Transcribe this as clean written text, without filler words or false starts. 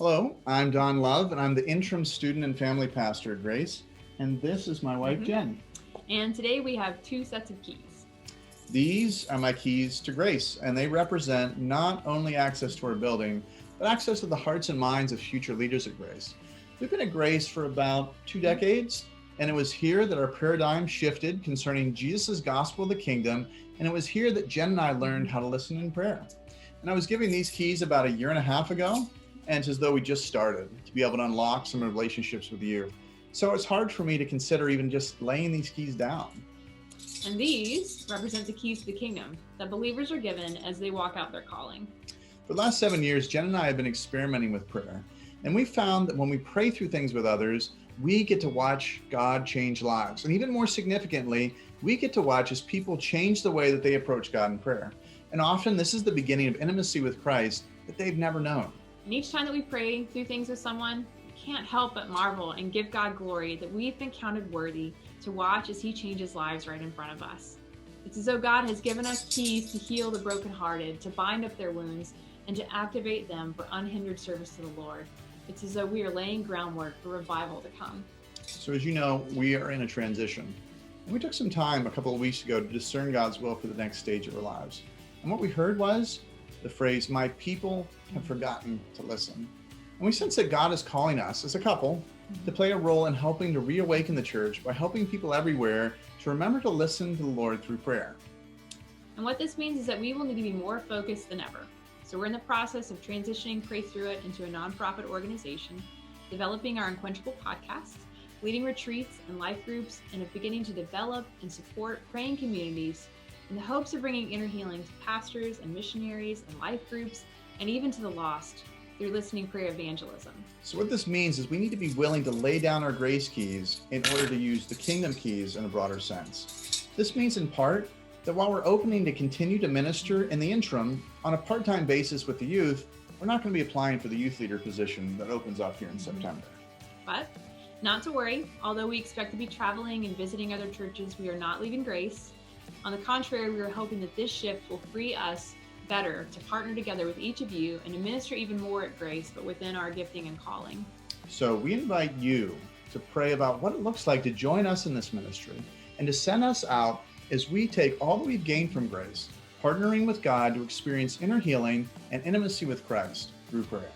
Hello, I'm Don Love, and I'm the interim student and family pastor at Grace. And this is my wife, Jen. And today we have two sets of keys. These are my keys to Grace, and they represent not only access to our building, but access to the hearts and minds of future leaders at Grace. We've been at Grace for about 2 decades, and it was here that our paradigm shifted concerning Jesus' gospel of the kingdom, and it was here that Jen and I learned how to listen in prayer. And I was giving these keys about 1.5 years ago, and it's as though we just started to be able to unlock some relationships with you. So it's hard for me to consider even just laying these keys down. And these represent the keys to the kingdom that believers are given as they walk out their calling. For the last 7 years, Jen and I have been experimenting with prayer. And we found that when we pray through things with others, we get to watch God change lives. And even more significantly, we get to watch as people change the way that they approach God in prayer. And often this is the beginning of intimacy with Christ that they've never known. And each time that we pray through things with someone, we can't help but marvel and give God glory that we've been counted worthy to watch as he changes lives right in front of us. It's as though God has given us keys to heal the brokenhearted, to bind up their wounds, and to activate them for unhindered service to the Lord. It's as though we are laying groundwork for revival to come. So as you know, we are in a transition. And we took some time a couple of weeks ago to discern God's will for the next stage of our lives. And what we heard was the phrase, "My people have forgotten to listen." And we sense that God is calling us as a couple to play a role in helping to reawaken the church by helping people everywhere to remember to listen to the Lord through prayer. And what this means is that we will need to be more focused than ever. So we're in the process of transitioning Pray Through It into a nonprofit organization, developing our Unquenchable podcast, leading retreats and life groups, and of beginning to develop and support praying communities in the hopes of bringing inner healing to pastors and missionaries and life groups, and even to the lost through listening prayer evangelism. So what this means is we need to be willing to lay down our grace keys in order to use the kingdom keys in a broader sense. This means in part that while we're opening to continue to minister in the interim on a part-time basis with the youth, we're not going to be applying for the youth leader position that opens up here in September. But not to worry, although we expect to be traveling and visiting other churches, we are not leaving Grace. On the contrary, we are hoping that this shift will free us better to partner together with each of you and to minister even more at Grace, but within our gifting and calling. So we invite you to pray about what it looks like to join us in this ministry and to send us out as we take all that we've gained from Grace, partnering with God to experience inner healing and intimacy with Christ through prayer.